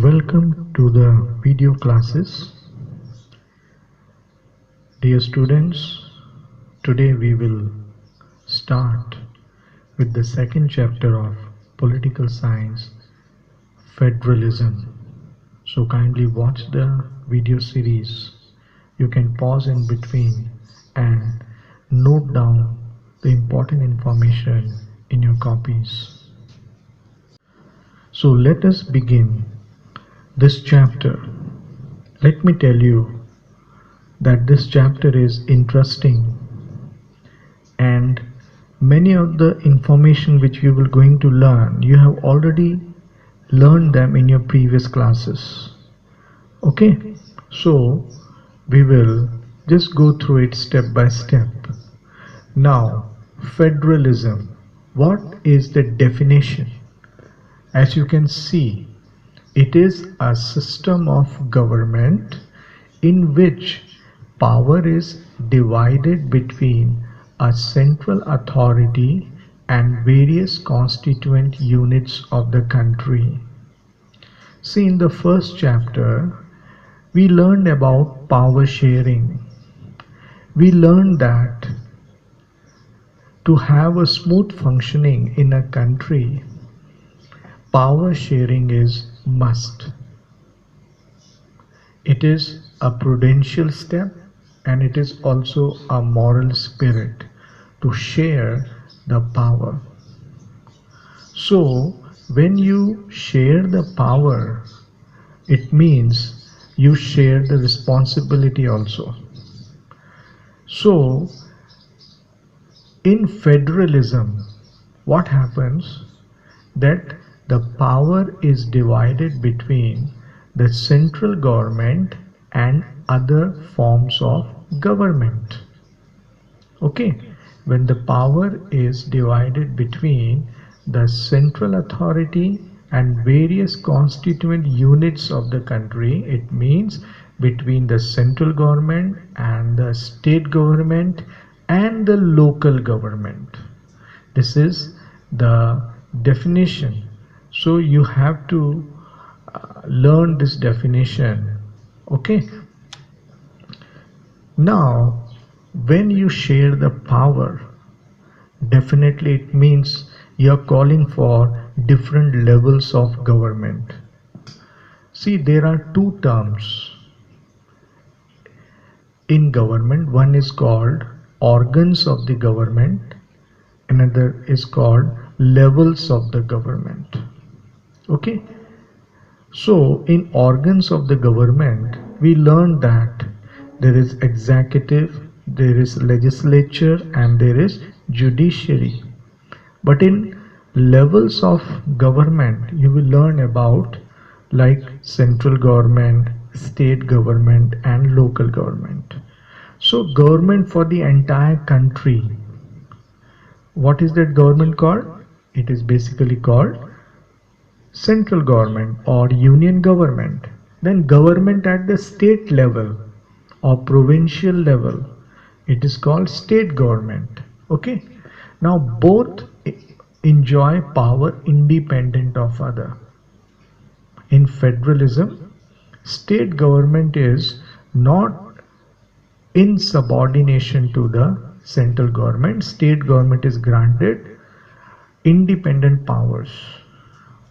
Welcome to the video classes. Dear students, today we will start with the second chapter of Political Science, Federalism. So kindly watch the video series. You can pause in between and note down the important information in your copies. So let us begin this chapter. Let me tell you that this chapter is interesting, and many of the information which you will going to learn, you have already learned them in your previous classes. Okay, so we will just go through it step by step. Now, federalism. What is the definition? As you can see, it is a system of government in which power is divided between a central authority and various constituent units of the country. See, in the first chapter, we learned about power sharing. We learned that to have a smooth functioning in a country, power sharing is must. It is a prudential step, and it is also a moral spirit to share the power. So when you share the power, it means you share the responsibility also. So in federalism, what happens? That the power is divided between the central government and other forms of government. Okay, when the power is divided between the central authority and various constituent units of the country, it means between the central government and the state government and the local government. This is the definition. So you have to learn this definition. Okay. Now, when you share the power, definitely it means you are calling for different levels of government. See, there are two terms in government. One is called organs of the government, another is called levels of the government. Okay, so in organs of the government, we learned that there is executive, there is legislature, and there is judiciary. But in levels of government, you will learn about like central government, state government, and local government. So government for the entire country, what is that government called? It is basically called central government or union government. Then government at the state level or provincial level, it is called state government. Okay, now both enjoy power independent of other. In federalism, state government is not in subordination to the central government. State government is granted independent powers.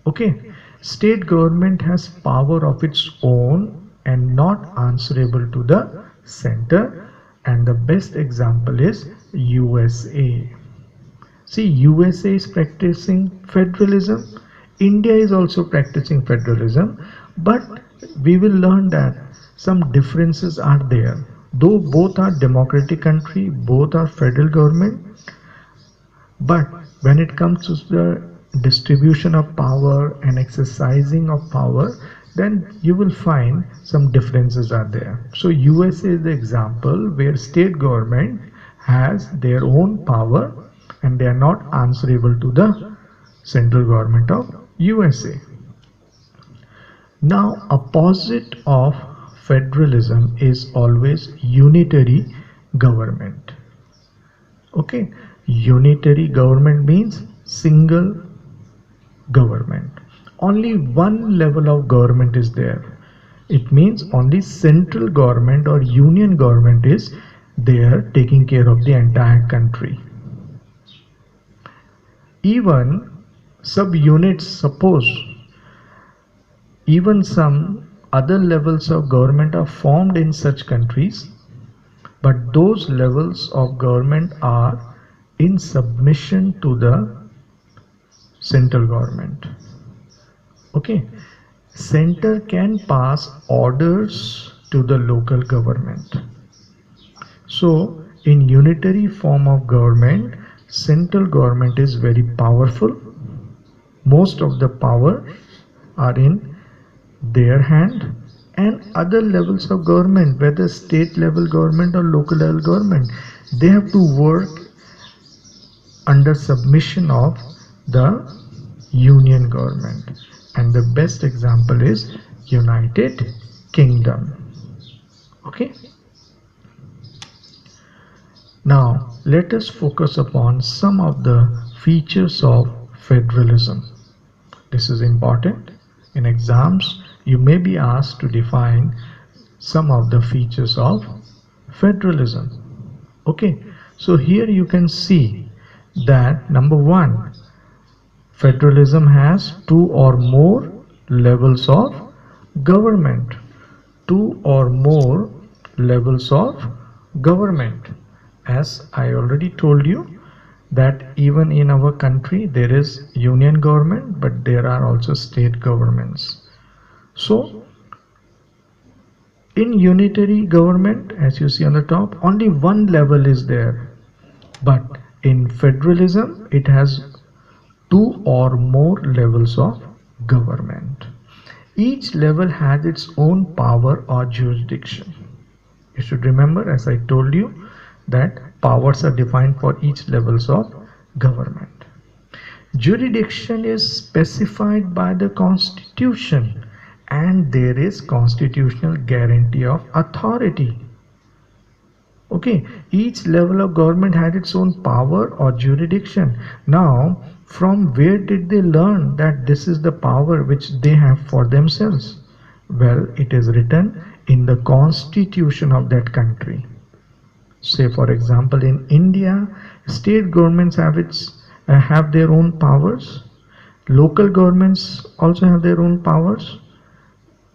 Okay, state government has power of its own and not answerable to the center, and the best example is USA. See, USA is practicing federalism, India is also practicing federalism, but we will learn that some differences are there. Though both are democratic country, both are federal government, but when it comes to the distribution of power and exercising of power, then you will find some differences are there. So USA is the example where state government has their own power and they are not answerable to the central government of USA. Now, opposite of federalism is always unitary government. Okay, unitary government means single government. only one level of government is there. It means only central government or union government is there taking care of the entire country. Even subunits, suppose even some other levels of government are formed in such countries, but those levels of government are in submission to the central government. Okay, center can pass orders to the local government. So in unitary form of government, central government is very powerful. Most of the power are in their hand, and other levels of government, whether state level government or local level government, they have to work under submission of the union government. And the best example is United Kingdom. Okay, now let us focus upon some of the features of federalism. This is important. In exams you may be asked to define some of the features of federalism. Okay, so here you can see that number one, federalism has two or more levels of government. Two or more levels of government. As I already told you that even in our country there is union government, but there are also state governments. So in unitary government, as you see on the top, only one level is there, but in federalism it has two or more levels of government. Each level has its own power or jurisdiction. You should remember, as I told you, that powers are defined for each levels of government. Jurisdiction is specified by the Constitution, and there is constitutional guarantee of authority. Okay, each level of government had its own power or jurisdiction. Now, from where did they learn that this is the power which they have for themselves? Well, it is written in the constitution of that country. Say for example, in India, state governments have their own powers. Local governments also have their own powers.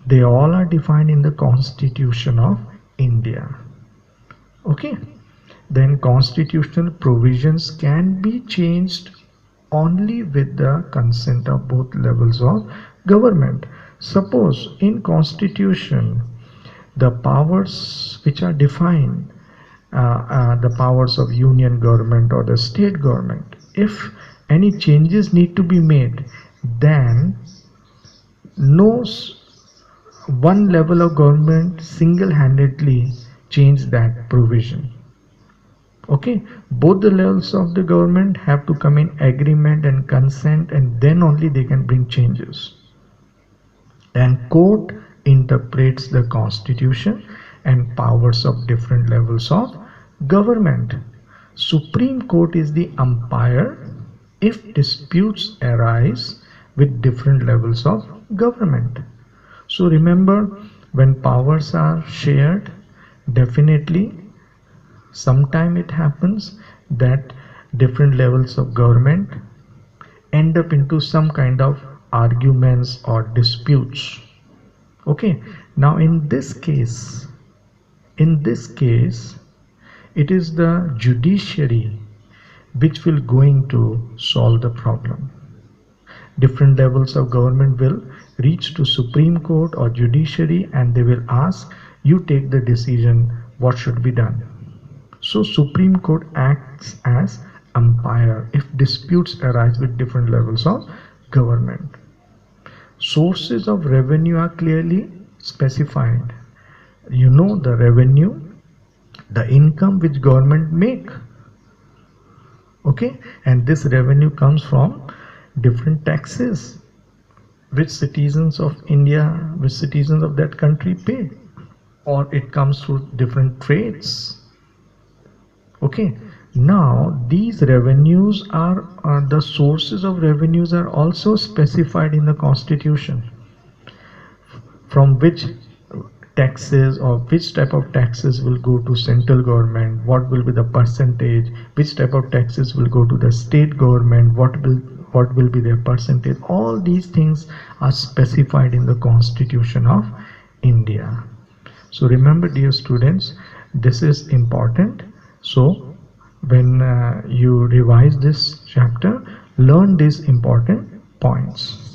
They all are defined in the Constitution of India. Okay, then constitutional provisions can be changed only with the consent of both levels of government. Suppose in Constitution the powers which are defined, the powers of union government or the state government, if any changes need to be made, then no one level of government single-handedly change that provision. Okay, both the levels of the government have to come in agreement and consent, and then only they can bring changes. And court interprets the constitution and powers of different levels of government. Supreme Court is the umpire if disputes arise with different levels of government. So remember, when powers are shared, definitely sometime it happens that different levels of government end up into some kind of arguments or disputes. Okay, now in this case it is the judiciary which will going to solve the problem. Different levels of government will reach to Supreme Court or judiciary, and they will ask, you take the decision what should be done. So Supreme Court acts as umpire if disputes arise with different levels of government. Sources of revenue are clearly specified. You know the revenue, the income which government make. Okay, and this revenue comes from different taxes which citizens of India, which citizens of that country pay, or it comes through different trades. Okay, Now these revenues are the sources of revenues are also specified in the constitution, from which taxes or which type of taxes will go to central government, what will be the percentage, which type of taxes will go to the state government, what will be their percentage. All these things are specified in the Constitution of India. So remember, dear students, this is important. So when you revise this chapter, learn these important points.